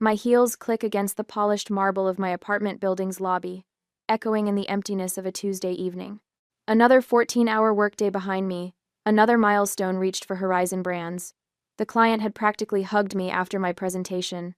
My heels click against the polished marble of my apartment building's lobby, echoing in the emptiness of a Tuesday evening. Another 14-hour workday behind me, another milestone reached for Horizon Brands. The client had practically hugged me after my presentation.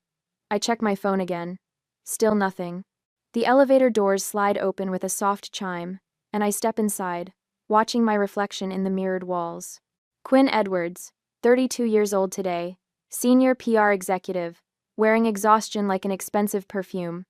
I check my phone again. Still nothing. The elevator doors slide open with a soft chime, and I step inside, watching my reflection in the mirrored walls. Quinn Edwards, 32 years old today, senior PR executive, wearing exhaustion like an expensive perfume.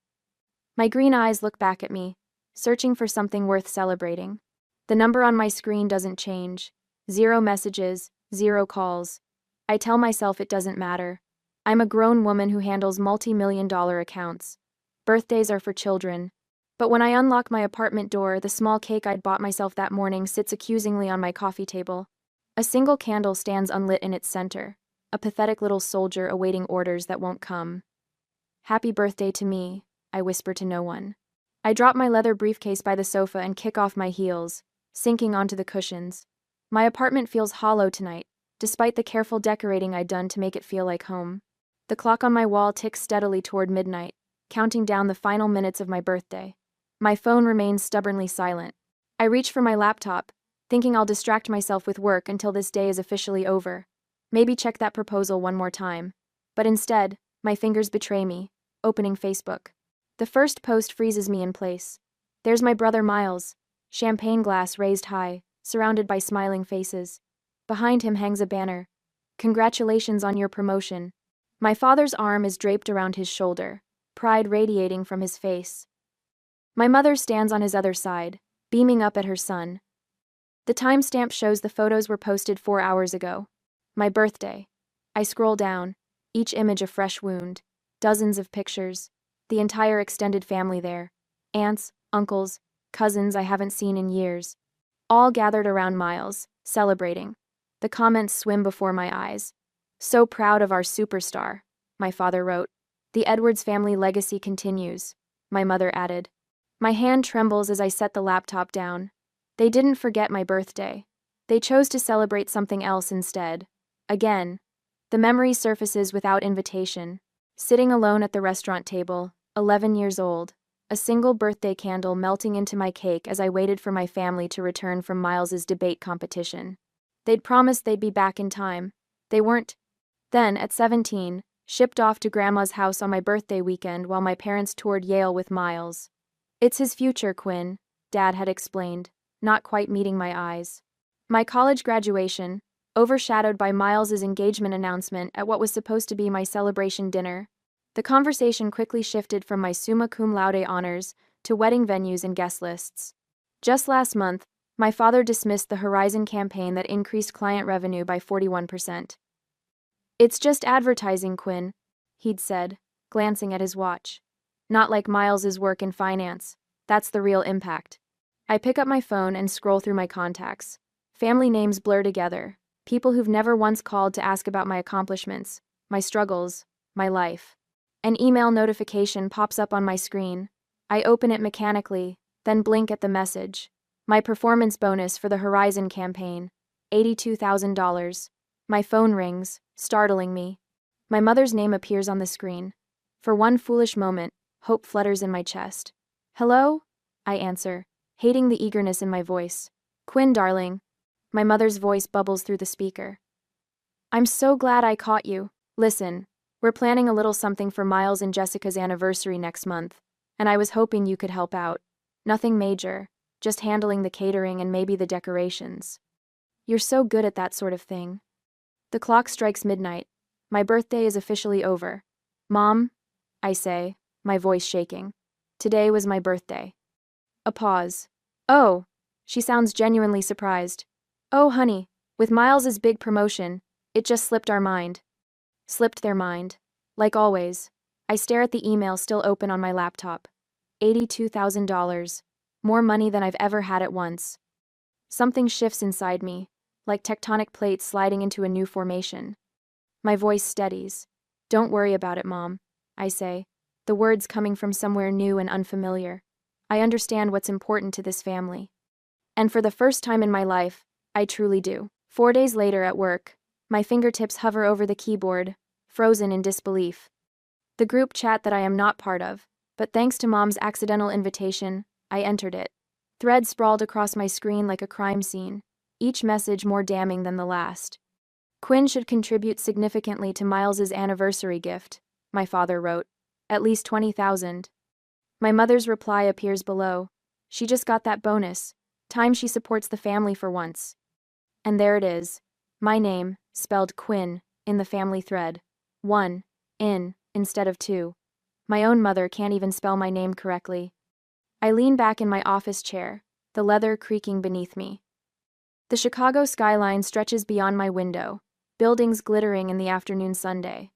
My green eyes look back at me, searching for something worth celebrating. The number on my screen doesn't change. 0 messages, 0 calls. I tell myself it doesn't matter. I'm a grown woman who handles multi-million-dollar accounts. Birthdays are for children. But when I unlock my apartment door, the small cake I'd bought myself that morning sits accusingly on my coffee table. A single candle stands unlit in its center, a pathetic little soldier awaiting orders that won't come. Happy birthday to me, I whisper to no one. I drop my leather briefcase by the sofa and kick off my heels, sinking onto the cushions. My apartment feels hollow tonight, despite the careful decorating I'd done to make it feel like home. The clock on my wall ticks steadily toward midnight, counting down the final minutes of my birthday. My phone remains stubbornly silent. I reach for my laptop, thinking I'll distract myself with work until this day is officially over. Maybe check that proposal one more time. But instead, my fingers betray me, opening Facebook. The first post freezes me in place. There's my brother Miles, champagne glass raised high, surrounded by smiling faces. Behind him hangs a banner. Congratulations on your promotion. My father's arm is draped around his shoulder, pride radiating from his face. My mother stands on his other side, beaming up at her son. The timestamp shows the photos were posted 4 hours ago. My birthday. I scroll down, each image a fresh wound. Dozens of pictures. The entire extended family there. Aunts, uncles, cousins I haven't seen in years. All gathered around Miles, celebrating. The comments swim before my eyes. So proud of our superstar, my father wrote. The Edwards family legacy continues, my mother added. My hand trembles as I set the laptop down. They didn't forget my birthday. They chose to celebrate something else instead. Again. The memory surfaces without invitation. Sitting alone at the restaurant table, 11 years old, a single birthday candle melting into my cake as I waited for my family to return from Miles's debate competition. They'd promised they'd be back in time. They weren't. Then, at 17, shipped off to Grandma's house on my birthday weekend while my parents toured Yale with Miles. It's his future, Quinn, Dad had explained, not quite meeting my eyes. My college graduation, overshadowed by Miles's engagement announcement at what was supposed to be my celebration dinner. The conversation quickly shifted from my summa cum laude honors to wedding venues and guest lists. Just last month, my father dismissed the Horizon campaign that increased client revenue by 41%. It's just advertising, Quinn, he'd said, glancing at his watch. Not like Miles's work in finance. That's the real impact. I pick up my phone and scroll through my contacts. Family names blur together. People who've never once called to ask about my accomplishments, my struggles, my life. An email notification pops up on my screen. I open it mechanically, then blink at the message. My performance bonus for the Horizon campaign, $82,000. My phone rings, startling me. My mother's name appears on the screen. For one foolish moment, hope flutters in my chest. Hello? I answer, hating the eagerness in my voice. Quinn, darling. My mother's voice bubbles through the speaker. I'm so glad I caught you. Listen, we're planning a little something for Miles and Jessica's anniversary next month, and I was hoping you could help out. Nothing major, just handling the catering and maybe the decorations. You're so good at that sort of thing. The clock strikes midnight. My birthday is officially over. Mom, I say, my voice shaking. Today was my birthday. A pause. Oh, she sounds genuinely surprised. Oh, honey, with Miles's big promotion, it just slipped our mind. Slipped their mind. Like always, I stare at the email still open on my laptop. $82,000. More money than I've ever had at once. Something shifts inside me, like tectonic plates sliding into a new formation. My voice steadies. Don't worry about it, Mom, I say, the words coming from somewhere new and unfamiliar. I understand what's important to this family. And for the first time in my life, I truly do. 4 days later at work, my fingertips hover over the keyboard, frozen in disbelief. The group chat that I am not part of, but thanks to Mom's accidental invitation, I entered it. Threads sprawled across my screen like a crime scene, each message more damning than the last. Quinn should contribute significantly to Miles's anniversary gift, my father wrote. At least 20,000. My mother's reply appears below. She just got that bonus. Time she supports the family for once. And there it is. My name, spelled Quinn, in the family thread. 1, instead of 2. My own mother can't even spell my name correctly. I lean back in my office chair, the leather creaking beneath me. The Chicago skyline stretches beyond my window, buildings glittering in the afternoon sunday.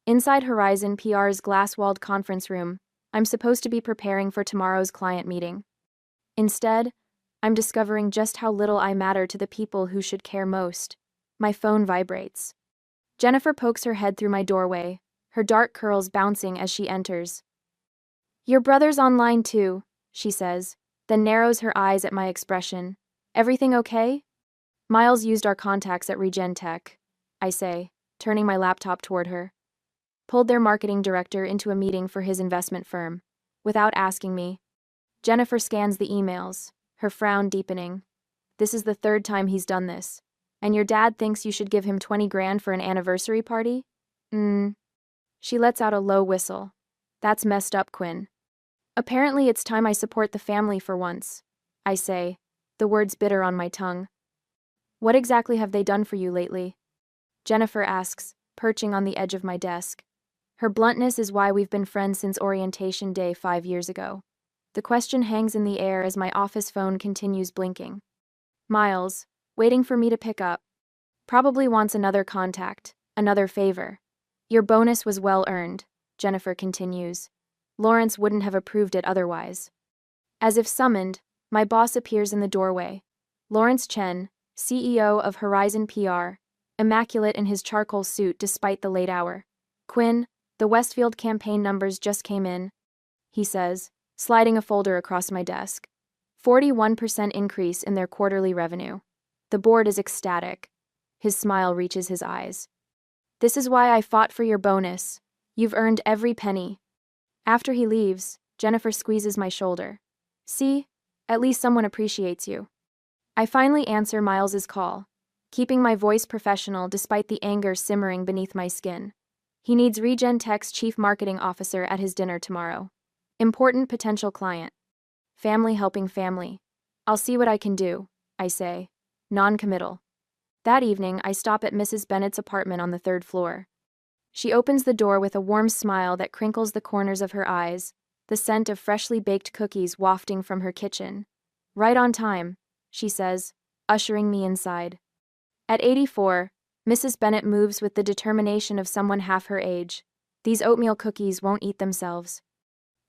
Inside Horizon PR's glass-walled conference room, I'm supposed to be preparing for tomorrow's client meeting. Instead, I'm discovering just how little I matter to the people who should care most. My phone vibrates. Jennifer pokes her head through my doorway, her dark curls bouncing as she enters. "Your brother's online too," she says, then narrows her eyes at my expression. "Everything okay?" "Miles used our contacts at Regentech," I say, turning my laptop toward her. "Pulled their marketing director into a meeting for his investment firm, without asking me." Jennifer scans the emails, her frown deepening. "This is the third time he's done this. And your dad thinks you should give him 20 grand for an anniversary party?" She lets out a low whistle. "That's messed up, Quinn." "Apparently it's time I support the family for once," I say, the words bitter on my tongue. "What exactly have they done for you lately?" Jennifer asks, perching on the edge of my desk. Her bluntness is why we've been friends since orientation day 5 years ago. The question hangs in the air as my office phone continues blinking. Miles, waiting for me to pick up. Probably wants another contact, another favor. "Your bonus was well earned," Jennifer continues. "Lawrence wouldn't have approved it otherwise." As if summoned, my boss appears in the doorway. Lawrence Chen, CEO of Horizon PR, immaculate in his charcoal suit despite the late hour. "Quinn, the Westfield campaign numbers just came in," he says, sliding a folder across my desk. 41% increase in their quarterly revenue. The board is ecstatic. His smile reaches his eyes. "This is why I fought for your bonus. You've earned every penny." After he leaves, Jennifer squeezes my shoulder. "See? At least someone appreciates you." I finally answer Miles's call, keeping my voice professional despite the anger simmering beneath my skin. He needs Regentech's chief marketing officer at his dinner tomorrow. Important potential client. Family helping family. "I'll see what I can do," I say, non-committal. That evening, I stop at Mrs. Bennett's apartment on the 3rd floor. She opens the door with a warm smile that crinkles the corners of her eyes, the scent of freshly baked cookies wafting from her kitchen. "Right on time," she says, ushering me inside. At 84, Mrs. Bennett moves with the determination of someone half her age. These oatmeal cookies won't eat themselves.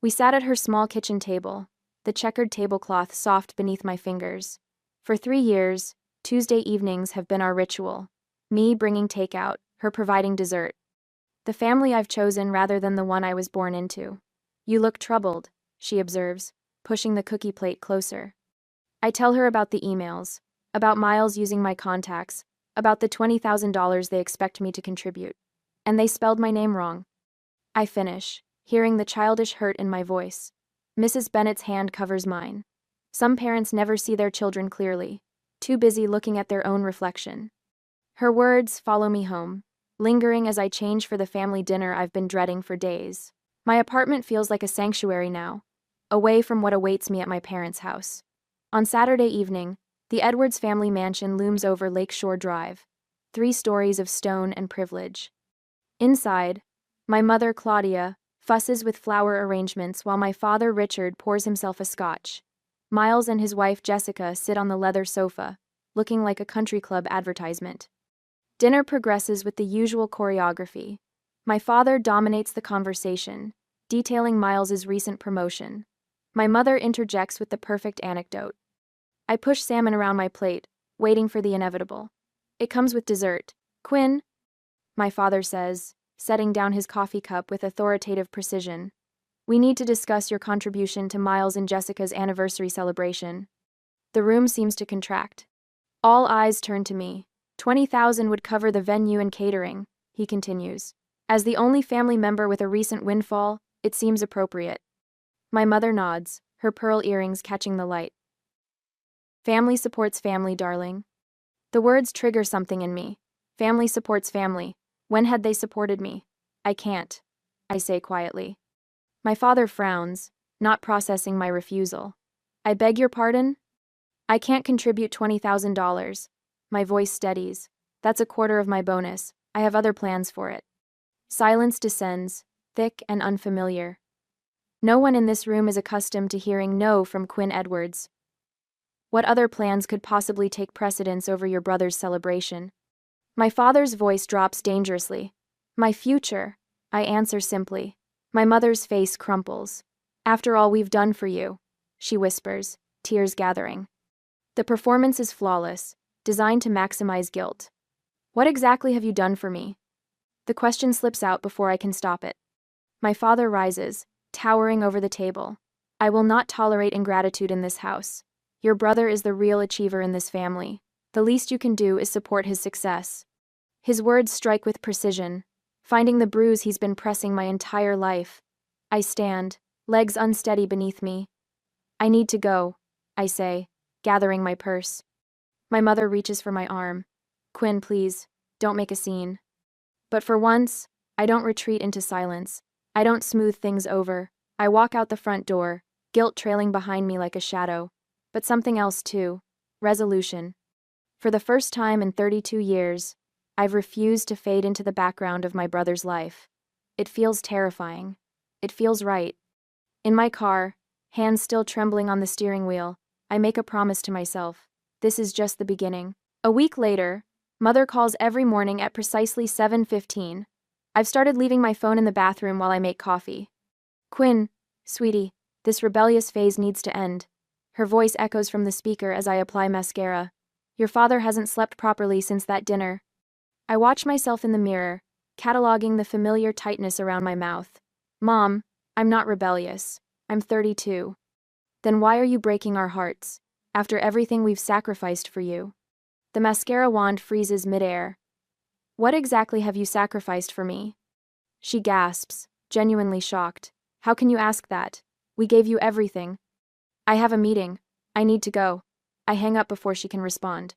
We sat at her small kitchen table, the checkered tablecloth soft beneath my fingers. For 3 years, Tuesday evenings have been our ritual. Me bringing takeout, her providing dessert. The family I've chosen rather than the one I was born into. "You look troubled," she observes, pushing the cookie plate closer. I tell her about the emails, about Miles using my contacts, about the $20,000 they expect me to contribute. And they spelled my name wrong. I finish, hearing the childish hurt in my voice. Mrs. Bennett's hand covers mine. Some parents never see their children clearly, too busy looking at their own reflection. Her words follow me home, lingering as I change for the family dinner I've been dreading for days. My apartment feels like a sanctuary now, away from what awaits me at my parents' house. On Saturday evening, the Edwards family mansion looms over Lakeshore Drive, 3 stories of stone and privilege. Inside, my mother, Claudia, fusses with flower arrangements while my father, Richard, pours himself a scotch. Miles and his wife, Jessica, sit on the leather sofa, looking like a country club advertisement. Dinner progresses with the usual choreography. My father dominates the conversation, detailing Miles's recent promotion. My mother interjects with the perfect anecdote. I push salmon around my plate, waiting for the inevitable. "It comes with dessert. Quinn," my father says, setting down his coffee cup with authoritative precision. "We need to discuss your contribution to Miles and Jessica's anniversary celebration." The room seems to contract. All eyes turn to me. 20,000 would cover the venue and catering, he continues. As the only family member with a recent windfall, it seems appropriate. My mother nods, her pearl earrings catching the light. Family supports family, darling. The words trigger something in me. Family supports family. When had they supported me? I can't, I say quietly. My father frowns, not processing my refusal. I beg your pardon? I can't contribute $20,000. My voice steadies. That's a quarter of my bonus. I have other plans for it. Silence descends, thick and unfamiliar. No one in this room is accustomed to hearing no from Quinn Edwards. What other plans could possibly take precedence over your brother's celebration? My father's voice drops dangerously. My future, I answer simply. My mother's face crumples. After all we've done for you, she whispers, tears gathering. The performance is flawless, designed to maximize guilt. What exactly have you done for me? The question slips out before I can stop it. My father rises, towering over the table. I will not tolerate ingratitude in this house. Your brother is the real achiever in this family. The least you can do is support his success. His words strike with precision, finding the bruise he's been pressing my entire life. I stand, legs unsteady beneath me. I need to go, I say, gathering my purse. My mother reaches for my arm. Quinn, please, don't make a scene. But for once, I don't retreat into silence. I don't smooth things over. I walk out the front door, guilt trailing behind me like a shadow. But something else too. Resolution. For the first time in 32 years, I've refused to fade into the background of my brother's life. It feels terrifying. It feels right. In my car, hands still trembling on the steering wheel, I make a promise to myself. This is just the beginning. A week later, Mother calls every morning at precisely 7:15. I've started leaving my phone in the bathroom while I make coffee. Quinn, sweetie, this rebellious phase needs to end. Her voice echoes from the speaker as I apply mascara. Your father hasn't slept properly since that dinner. I watch myself in the mirror, cataloging the familiar tightness around my mouth. Mom, I'm not rebellious. I'm 32. Then why are you breaking our hearts, after everything we've sacrificed for you? The mascara wand freezes midair. What exactly have you sacrificed for me? She gasps, genuinely shocked. How can you ask that? We gave you everything. I have a meeting. I need to go. I hang up before she can respond.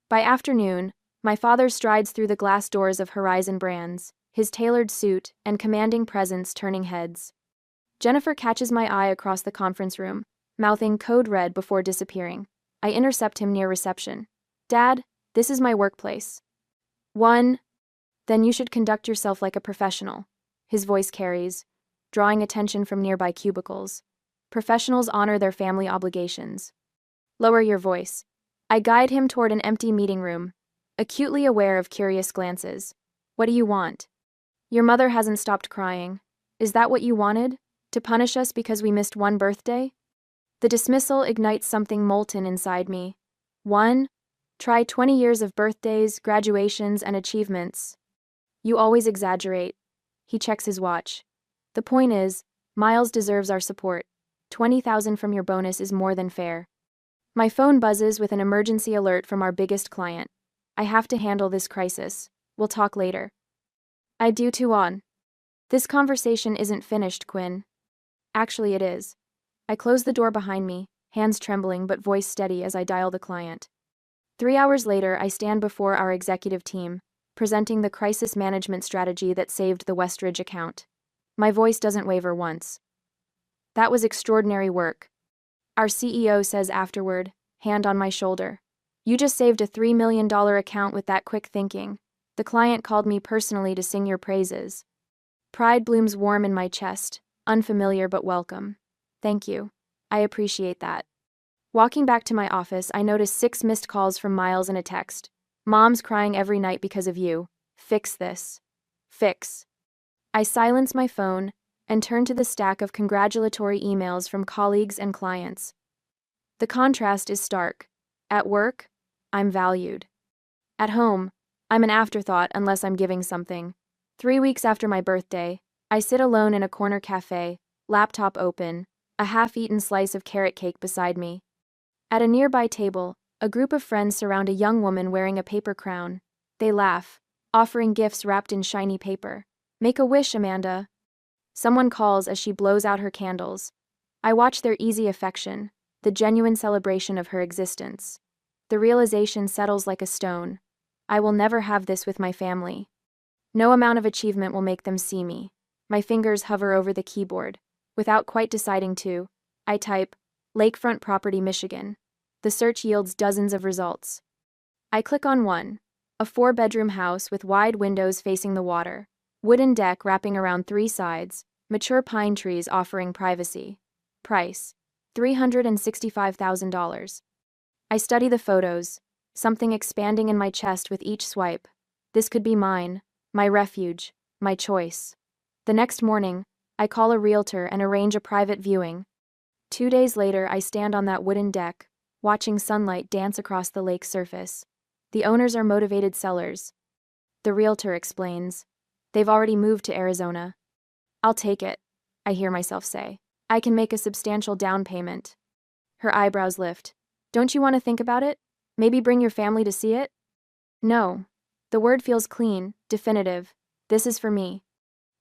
By afternoon, my father strides through the glass doors of Horizon Brands, his tailored suit and commanding presence turning heads. Jennifer catches my eye across the conference room, mouthing code red before disappearing. I intercept him near reception. Dad, this is my workplace. Then you should conduct yourself like a professional. His voice carries, drawing attention from nearby cubicles. Professionals honor their family obligations. Lower your voice. I guide him toward an empty meeting room, acutely aware of curious glances. What do you want? Your mother hasn't stopped crying. Is that what you wanted? To punish us because we missed one birthday? The dismissal ignites something molten inside me. Try 20 years of birthdays, graduations, and achievements. You always exaggerate. He checks his watch. The point is, Miles deserves our support. 20,000 from your bonus is more than fair. My phone buzzes with an emergency alert from our biggest client. I have to handle this crisis. We'll talk later. I do too on. This conversation isn't finished, Quinn. Actually, it is. I close the door behind me, hands trembling but voice steady as I dial the client. 3 hours later, I stand before our executive team, presenting the crisis management strategy that saved the Westridge account. My voice doesn't waver once. That was extraordinary work. Our CEO says afterward, hand on my shoulder. You just saved a $3 million account with that quick thinking. The client called me personally to sing your praises. Pride blooms warm in my chest, unfamiliar but welcome. Thank you. I appreciate that. Walking back to my office, I notice 6 missed calls from Miles and a text. Mom's crying every night because of you. Fix this. Fix. I silence my phone and turn to the stack of congratulatory emails from colleagues and clients. The contrast is stark. At work, I'm valued. At home, I'm an afterthought unless I'm giving something. 3 weeks after my birthday, I sit alone in a corner cafe, laptop open, a half-eaten slice of carrot cake beside me. At a nearby table, a group of friends surround a young woman wearing a paper crown. They laugh, offering gifts wrapped in shiny paper. Make a wish, Amanda. Someone calls as she blows out her candles. I watch their easy affection, the genuine celebration of her existence. The realization settles like a stone. I will never have this with my family. No amount of achievement will make them see me. My fingers hover over the keyboard. Without quite deciding to, I type, Lakefront Property, Michigan. The search yields dozens of results. I click on one. A 4-bedroom house with wide windows facing the water. Wooden deck wrapping around 3 sides. Mature pine trees offering privacy. Price, $365,000. I study the photos, something expanding in my chest with each swipe. This could be mine, my refuge, my choice. The next morning, I call a realtor and arrange a private viewing. 2 days later, I stand on that wooden deck, watching sunlight dance across the lake's surface. The owners are motivated sellers. The realtor explains. They've already moved to Arizona. I'll take it, I hear myself say. I can make a substantial down payment. Her eyebrows lift. Don't you want to think about it? Maybe bring your family to see it? No. The word feels clean, definitive. This is for me.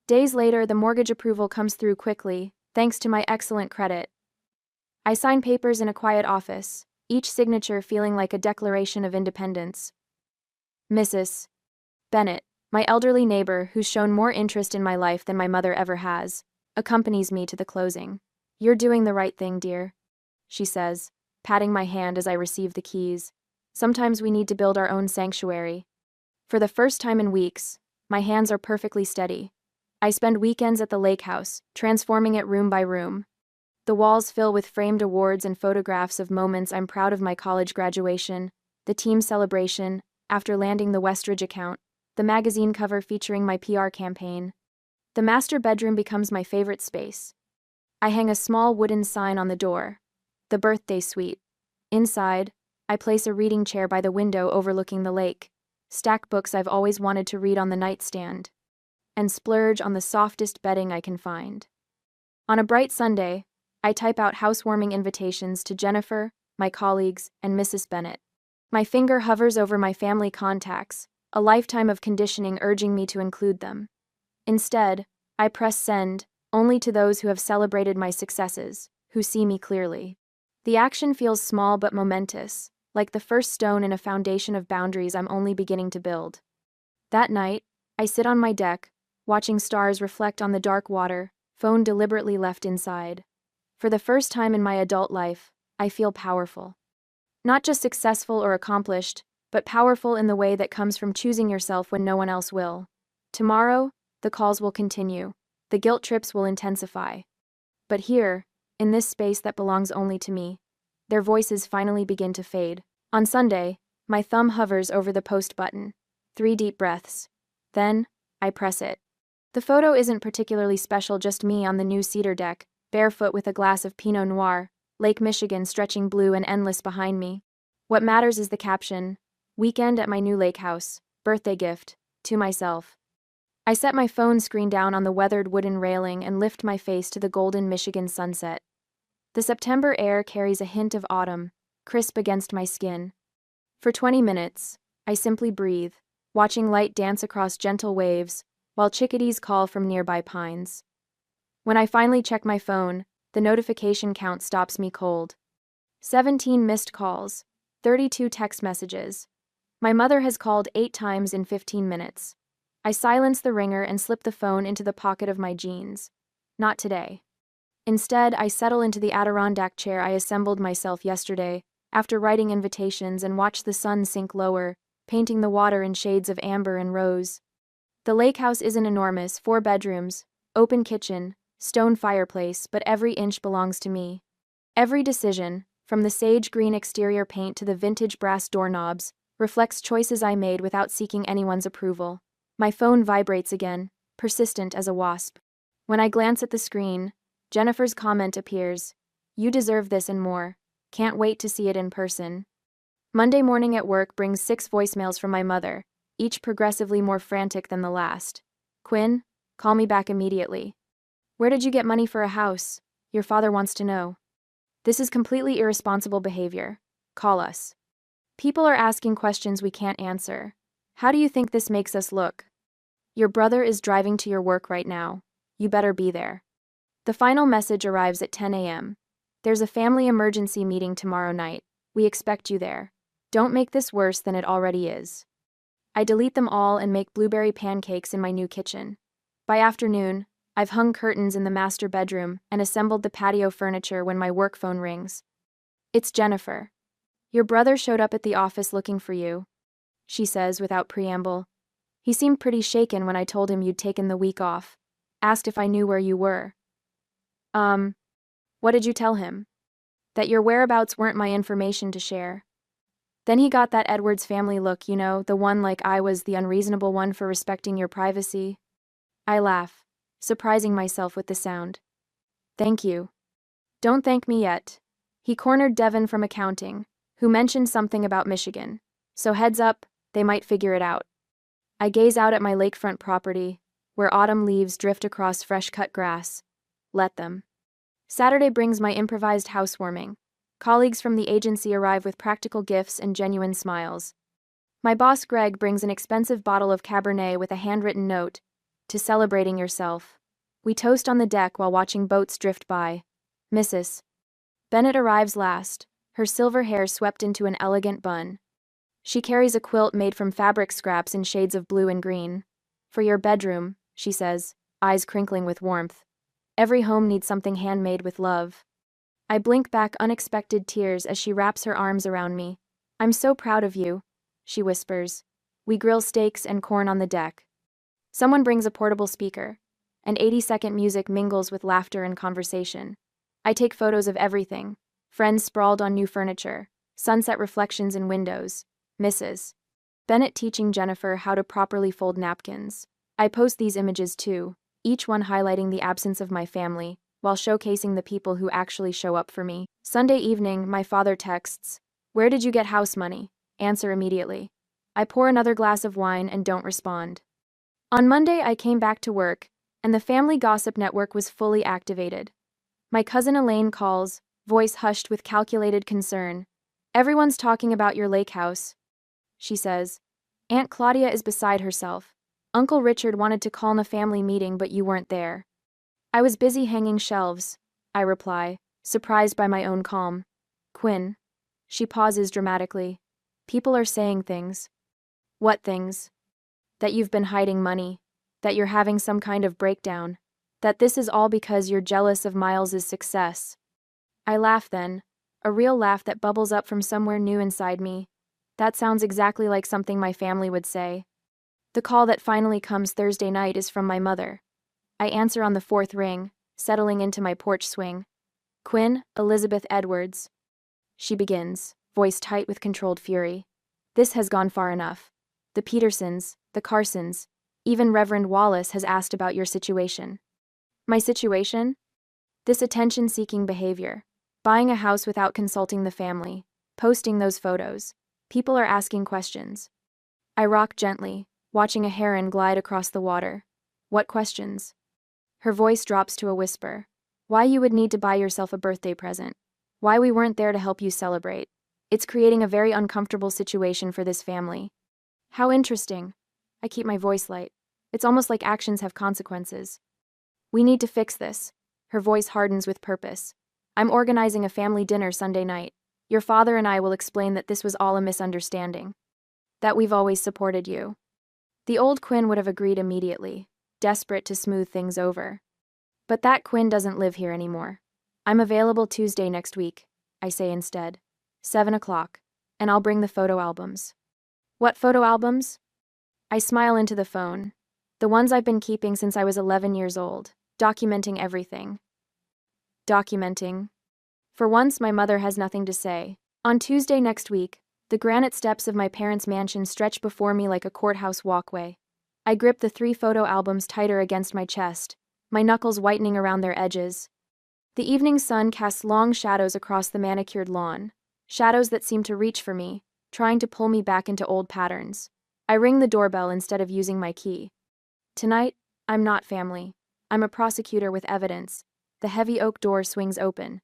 Days later, the mortgage approval comes through quickly, thanks to my excellent credit. I sign papers in a quiet office, each signature feeling like a declaration of independence. Mrs. Bennett, my elderly neighbor who's shown more interest in my life than my mother ever has, accompanies me to the closing. You're doing the right thing, dear, she says, patting my hand as I receive the keys. Sometimes we need to build our own sanctuary. For the first time in weeks, my hands are perfectly steady. I spend weekends at the lake house, transforming it room by room. The walls fill with framed awards and photographs of moments I'm proud of: my college graduation, the team celebration, after landing the Westridge account, the magazine cover featuring my PR campaign. The master bedroom becomes my favorite space. I hang a small wooden sign on the door, the birthday suite. Inside, I place a reading chair by the window overlooking the lake, stack books I've always wanted to read on the nightstand, and splurge on the softest bedding I can find. On a bright Sunday, I type out housewarming invitations to Jennifer, my colleagues, and Mrs. Bennett. My finger hovers over my family contacts, a lifetime of conditioning urging me to include them. Instead, I press send, only to those who have celebrated my successes, who see me clearly. The action feels small but momentous, like the first stone in a foundation of boundaries I'm only beginning to build. That night, I sit on my deck, watching stars reflect on the dark water, phone deliberately left inside. For the first time in my adult life, I feel powerful. Not just successful or accomplished, but powerful in the way that comes from choosing yourself when no one else will. Tomorrow, the calls will continue. The guilt trips will intensify. But here, in this space that belongs only to me, their voices finally begin to fade. On Sunday, my thumb hovers over the post button. 3 deep breaths. Then, I press it. The photo isn't particularly special, just me on the new cedar deck, barefoot with a glass of Pinot Noir, Lake Michigan stretching blue and endless behind me. What matters is the caption, "Weekend at my new lake house, birthday gift, to myself." I set my phone screen down on the weathered wooden railing and lift my face to the golden Michigan sunset. The September air carries a hint of autumn, crisp against my skin. For 20 minutes, I simply breathe, watching light dance across gentle waves, while chickadees call from nearby pines. When I finally check my phone, the notification count stops me cold. 17 missed calls, 32 text messages. My mother has called 8 times in 15 minutes. I silence the ringer and slip the phone into the pocket of my jeans. Not today. Instead, I settle into the Adirondack chair I assembled myself yesterday, after writing invitations, and watch the sun sink lower, painting the water in shades of amber and rose. The lake house isn't enormous: 4 bedrooms, open kitchen, stone fireplace, but every inch belongs to me. Every decision, from the sage green exterior paint to the vintage brass doorknobs, reflects choices I made without seeking anyone's approval. My phone vibrates again, persistent as a wasp. When I glance at the screen, Jennifer's comment appears. "You deserve this and more. Can't wait to see it in person." Monday morning at work brings 6 voicemails from my mother, each progressively more frantic than the last. "Quinn, call me back immediately. Where did you get money for a house? Your father wants to know. This is completely irresponsible behavior. Call us. People are asking questions we can't answer. How do you think this makes us look? Your brother is driving to your work right now. You better be there. The final message arrives at 10 a.m. There's a family emergency meeting tomorrow night. We expect you there. Don't make this worse than it already is. I delete them all and make blueberry pancakes in my new kitchen. By afternoon, I've hung curtains in the master bedroom and assembled the patio furniture when my work phone rings. It's Jennifer. Your brother showed up at the office looking for you, she says without preamble. He seemed pretty shaken when I told him you'd taken the week off. Asked if I knew where you were. What did you tell him? That your whereabouts weren't my information to share. Then he got that Edwards family look, you know, the one like I was the unreasonable one for respecting your privacy. I laugh, surprising myself with the sound. Thank you. Don't thank me yet. He cornered Devin from accounting, who mentioned something about Michigan. So heads up, they might figure it out. I gaze out at my lakefront property, where autumn leaves drift across fresh-cut grass. Let them. Saturday brings my improvised housewarming. Colleagues from the agency arrive with practical gifts and genuine smiles. My boss Greg brings an expensive bottle of Cabernet with a handwritten note, to celebrating yourself. We toast on the deck while watching boats drift by. Mrs. Bennett arrives last, her silver hair swept into an elegant bun. She carries a quilt made from fabric scraps in shades of blue and green. For your bedroom, she says, eyes crinkling with warmth. Every home needs something handmade with love. I blink back unexpected tears as she wraps her arms around me. I'm so proud of you, she whispers. We grill steaks and corn on the deck. Someone brings a portable speaker, and 80-second music mingles with laughter and conversation. I take photos of everything. Friends sprawled on new furniture, sunset reflections in windows, Mrs. Bennett teaching Jennifer how to properly fold napkins. I post these images too, each one highlighting the absence of my family, while showcasing the people who actually show up for me. Sunday evening, my father texts, "Where did you get house money?" Answer immediately. I pour another glass of wine and don't respond. On Monday, I came back to work, and the family gossip network was fully activated. My cousin Elaine calls, voice hushed with calculated concern. "Everyone's talking about your lake house," she says. "Aunt Claudia is beside herself. Uncle Richard wanted to call a family meeting, but you weren't there." "I was busy hanging shelves," I reply, surprised by my own calm. "Quinn." She pauses dramatically. "People are saying things." "What things?" "That you've been hiding money. That you're having some kind of breakdown. That this is all because you're jealous of Miles's success." I laugh then, a real laugh that bubbles up from somewhere new inside me. That sounds exactly like something my family would say. The call that finally comes Thursday night is from my mother. I answer on the fourth ring, settling into my porch swing. "Quinn, Elizabeth Edwards." She begins, voice tight with controlled fury. "This has gone far enough. The Petersons, the Carsons, even Reverend Wallace has asked about your situation." My situation? This attention-seeking behavior. Buying a house without consulting the family. Posting those photos. People are asking questions. I rock gently, watching a heron glide across the water. "What questions?" Her voice drops to a whisper. "Why you would need to buy yourself a birthday present. Why we weren't there to help you celebrate. It's creating a very uncomfortable situation for this family." "How interesting." I keep my voice light. It's almost like actions have consequences. "We need to fix this." Her voice hardens with purpose. "I'm organizing a family dinner Sunday night. Your father and I will explain that this was all a misunderstanding. That we've always supported you." The old Quinn would have agreed immediately, desperate to smooth things over. But that Quinn doesn't live here anymore. "I'm available Tuesday next week," I say instead. 7 o'clock, and I'll bring the photo albums. "What photo albums?" I smile into the phone. The ones I've been keeping since I was 11 years old, documenting everything. Documenting. For once, my mother has nothing to say. On Tuesday next week, the granite steps of my parents' mansion stretch before me like a courthouse walkway. I grip the 3 photo albums tighter against my chest, my knuckles whitening around their edges. The evening sun casts long shadows across the manicured lawn, shadows that seem to reach for me, trying to pull me back into old patterns. I ring the doorbell instead of using my key. Tonight, I'm not family. I'm a prosecutor with evidence. The heavy oak door swings open.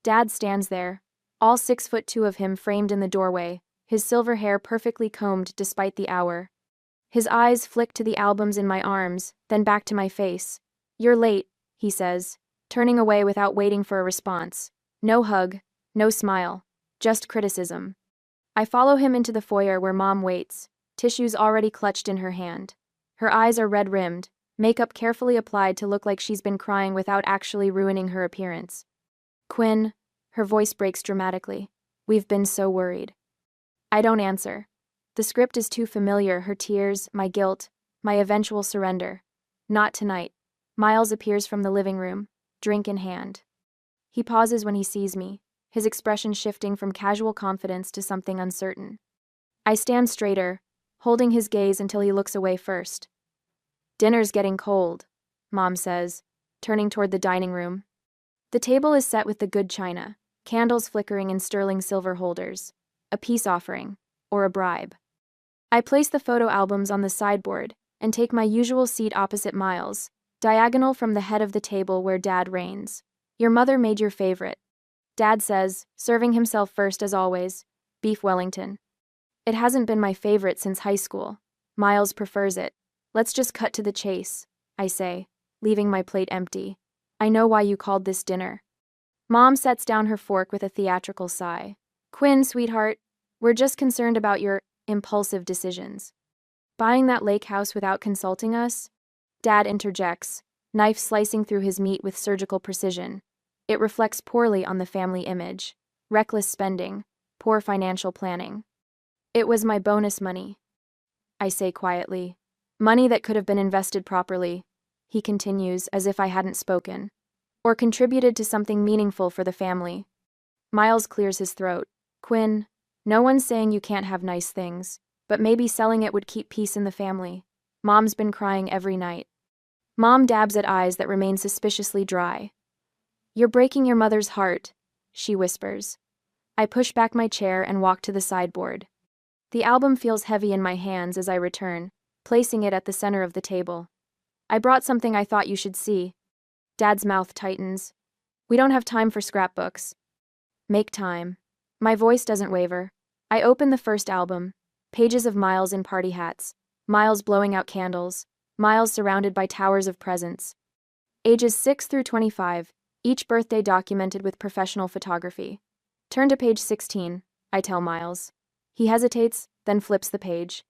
Dad stands there, all 6'2" of him framed in the doorway, his silver hair perfectly combed despite the hour. His eyes flick to the albums in my arms, then back to my face. "You're late," he says, turning away without waiting for a response. No hug, no smile, just criticism. I follow him into the foyer where Mom waits, tissues already clutched in her hand. Her eyes are red-rimmed, makeup carefully applied to look like she's been crying without actually ruining her appearance. "Quinn," her voice breaks dramatically. "We've been so worried." I don't answer. The script is too familiar, her tears, my guilt, my eventual surrender. Not tonight. Miles appears from the living room, drink in hand. He pauses when he sees me, his expression shifting from casual confidence to something uncertain. I stand straighter, holding his gaze until he looks away first. "Dinner's getting cold," Mom says, turning toward the dining room. The table is set with the good china, candles flickering in sterling silver holders. A peace offering, or a bribe. I place the photo albums on the sideboard and take my usual seat opposite Miles, diagonal from the head of the table where Dad reigns. "Your mother made your favorite," Dad says, serving himself first as always, beef Wellington. "It hasn't been my favorite since high school. Miles prefers it. Let's just cut to the chase," I say, leaving my plate empty. "I know why you called this dinner." Mom sets down her fork with a theatrical sigh. "Quinn, sweetheart, we're just concerned about your impulsive decisions. Buying that lake house without consulting us?" Dad interjects, knife slicing through his meat with surgical precision. It reflects poorly on the family image. Reckless spending, poor financial planning. "It was my bonus money," I say quietly. "Money that could have been invested properly," he continues as if I hadn't spoken, "or contributed to something meaningful for the family." Miles clears his throat. "Quinn, no one's saying you can't have nice things, but maybe selling it would keep peace in the family. Mom's been crying every night." Mom dabs at eyes that remain suspiciously dry. "You're breaking your mother's heart," she whispers. I push back my chair and walk to the sideboard. The album feels heavy in my hands as I return, placing it at the center of the table. "I brought something I thought you should see." Dad's mouth tightens. "We don't have time for scrapbooks." "Make time." My voice doesn't waver. I open the first album, pages of Miles in party hats, Miles blowing out candles, Miles surrounded by towers of presents. Ages 6 through 25, each birthday documented with professional photography. "Turn to page 16, I tell Miles. He hesitates, then flips the page.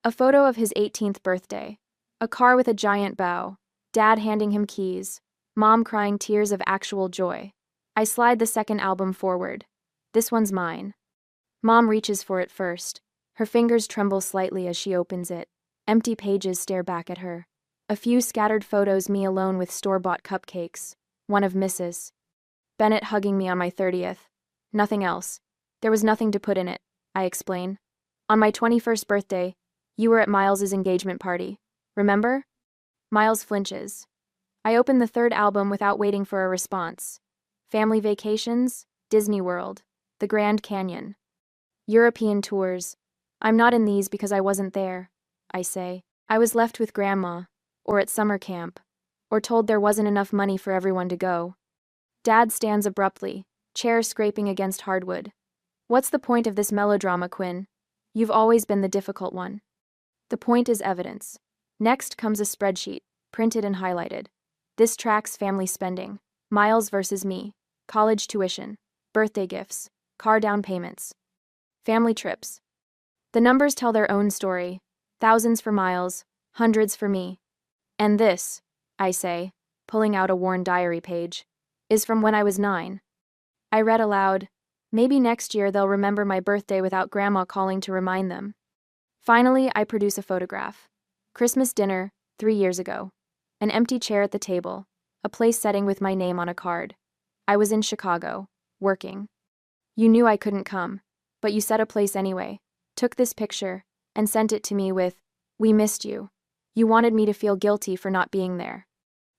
A photo of his 18th birthday. A car with a giant bow, Dad handing him keys, Mom crying tears of actual joy. I slide the second album forward. "This one's mine." Mom reaches for it first. Her fingers tremble slightly as she opens it. Empty pages stare back at her. A few scattered photos, me alone with store-bought cupcakes. One of Mrs. Bennett hugging me on my 30th. Nothing else. There was nothing to put in it, I explain. "On my 21st birthday, you were at Miles's engagement party. Remember?" Miles flinches. I open the third album without waiting for a response. Family vacations, Disney World, the Grand Canyon. European tours. "I'm not in these because I wasn't there," I say. "I was left with Grandma, or at summer camp, or told there wasn't enough money for everyone to go." Dad stands abruptly, chair scraping against hardwood. "What's the point of this melodrama, Quinn? You've always been the difficult one." The point is evidence. Next comes a spreadsheet, printed and highlighted. This tracks family spending. Miles versus me. College tuition. Birthday gifts. Car down payments. Family trips. The numbers tell their own story. Thousands for Miles, hundreds for me. "And this," I say, pulling out a worn diary page, "is from when I was 9. I read aloud, "Maybe next year they'll remember my birthday without Grandma calling to remind them." Finally, I produce a photograph. Christmas dinner, 3 years ago. An empty chair at the table, a place setting with my name on a card. I was in Chicago, working. You knew I couldn't come, but you set a place anyway, took this picture, and sent it to me with, "We missed you." You wanted me to feel guilty for not being there.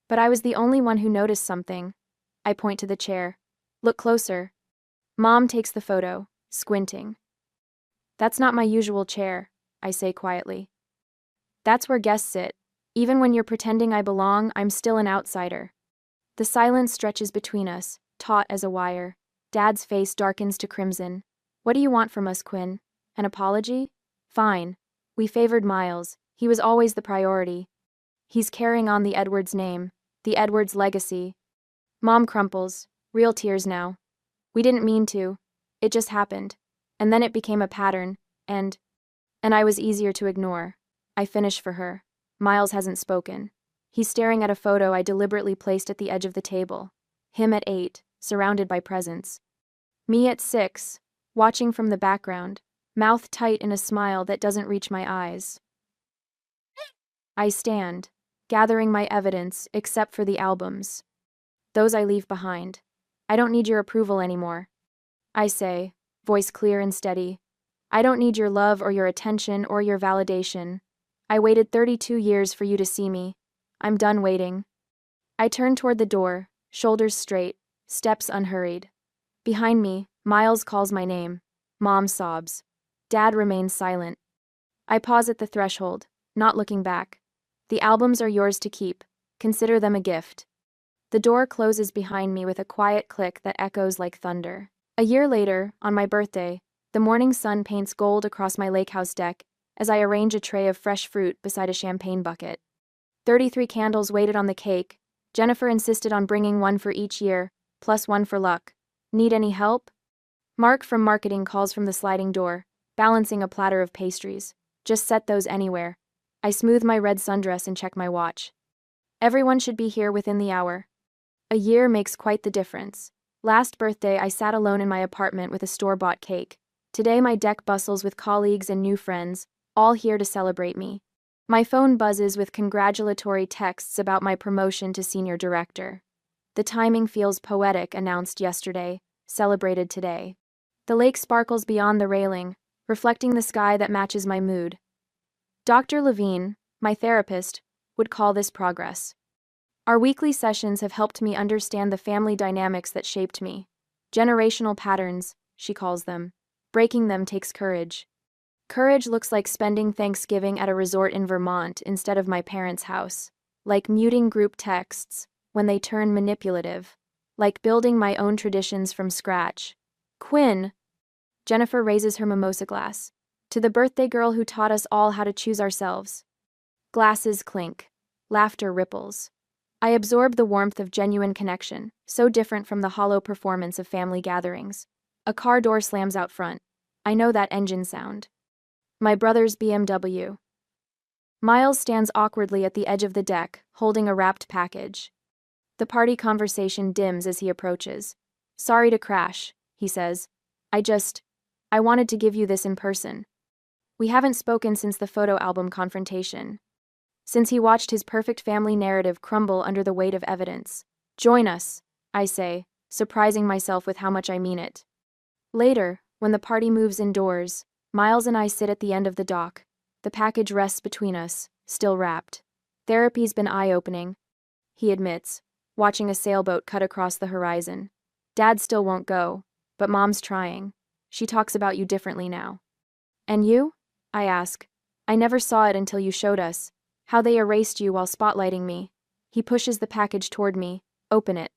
But I was the only one who noticed something. I point to the chair. "Look closer." Mom takes the photo, squinting. "That's not my usual chair," I say quietly. "That's where guests sit. Even when you're pretending I belong, I'm still an outsider." The silence stretches between us, taut as a wire. Dad's face darkens to crimson. "What do you want from us, Quinn? An apology? Fine. We favored Miles. He was always the priority. He's carrying on the Edwards name, the Edwards legacy. Mom crumples, real tears now. We didn't mean to. It just happened. And then it became a pattern, and I was easier to ignore. I finish for her. Miles hasn't spoken. He's staring at a photo I deliberately placed at the edge of the table. Him at 8, surrounded by presents. Me at 6, watching from the background, mouth tight in a smile that doesn't reach my eyes. I stand, gathering my evidence except for the albums. Those I leave behind. I don't need your approval anymore. I say, voice clear and steady. I don't need your love or your attention or your validation. I waited 32 years for you to see me. I'm done waiting. I turn toward the door, shoulders straight, steps unhurried. Behind me, Miles calls my name. Mom sobs. Dad remains silent. I pause at the threshold, not looking back. The albums are yours to keep. Consider them a gift. The door closes behind me with a quiet click that echoes like thunder. A year later, on my birthday, the morning sun paints gold across my lake house deck as I arrange a tray of fresh fruit beside a champagne bucket. 33 candles waited on the cake. Jennifer insisted on bringing one for each year, plus one for luck. Need any help? Mark from marketing calls from the sliding door, balancing a platter of pastries. Just set those anywhere. I smooth my red sundress and check my watch. Everyone should be here within the hour. A year makes quite the difference. Last birthday, I sat alone in my apartment with a store-bought cake. Today, my deck bustles with colleagues and new friends, all here to celebrate me. My phone buzzes with congratulatory texts about my promotion to senior director. The timing feels poetic, announced yesterday, celebrated today. The lake sparkles beyond the railing, reflecting the sky that matches my mood. Dr. Levine, my therapist, would call this progress. Our weekly sessions have helped me understand the family dynamics that shaped me. Generational patterns, she calls them. Breaking them takes courage. Courage looks like spending Thanksgiving at a resort in Vermont instead of my parents' house. Like muting group texts when they turn manipulative. Like building my own traditions from scratch. Quinn. Jennifer raises her mimosa glass. To the birthday girl who taught us all how to choose ourselves. Glasses clink. Laughter ripples. I absorb the warmth of genuine connection, so different from the hollow performance of family gatherings. A car door slams out front. I know that engine sound. My brother's BMW. Miles stands awkwardly at the edge of the deck, holding a wrapped package. The party conversation dims as he approaches. Sorry to crash, he says. I wanted to give you this in person. We haven't spoken since the photo album confrontation. Since he watched his perfect family narrative crumble under the weight of evidence. Join us, I say, surprising myself with how much I mean it. Later, when the party moves indoors, Miles and I sit at the end of the dock. The package rests between us, still wrapped. Therapy's been eye-opening, he admits, watching a sailboat cut across the horizon. Dad still won't go, but Mom's trying. She talks about you differently now. And you? I ask. I never saw it until you showed us. How they erased you while spotlighting me. He pushes the package toward me. Open it.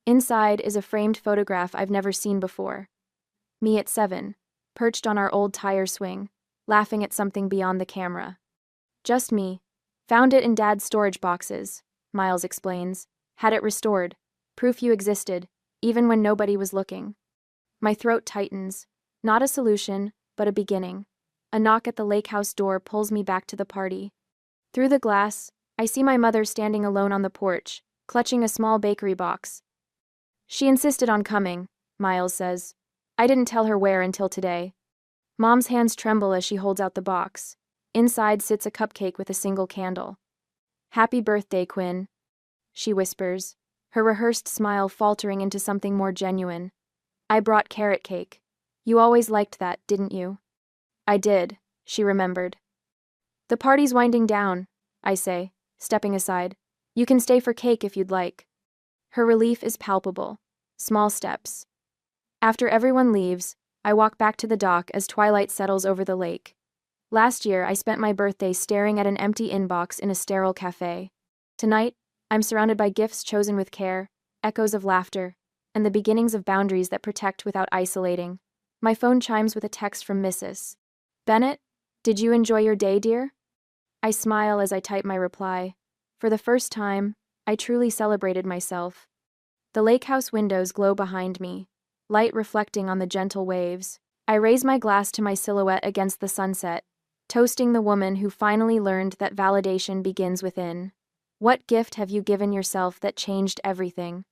Inside is a framed photograph I've never seen before. Me at 7, perched on our old tire swing, laughing at something beyond the camera. Just me. Found it in Dad's storage boxes, Miles explains. Had it restored. Proof you existed, even when nobody was looking. My throat tightens. Not a solution, but a beginning. A knock at the lake house door pulls me back to the party. Through the glass, I see my mother standing alone on the porch, clutching a small bakery box. She insisted on coming, Miles says. I didn't tell her where until today. Mom's hands tremble as she holds out the box. Inside sits a cupcake with a single candle. Happy birthday, Quinn, she whispers, her rehearsed smile faltering into something more genuine. I brought carrot cake. You always liked that, didn't you? I did, she remembered. The party's winding down, I say, stepping aside. You can stay for cake if you'd like. Her relief is palpable. Small steps. After everyone leaves, I walk back to the dock as twilight settles over the lake. Last year, I spent my birthday staring at an empty inbox in a sterile cafe. Tonight, I'm surrounded by gifts chosen with care, echoes of laughter, and the beginnings of boundaries that protect without isolating. My phone chimes with a text from Mrs. Bennett. Did you enjoy your day, dear? I smile as I type my reply. For the first time, I truly celebrated myself. The lake house windows glow behind me, light reflecting on the gentle waves. I raise my glass to my silhouette against the sunset, toasting the woman who finally learned that validation begins within. What gift have you given yourself that changed everything?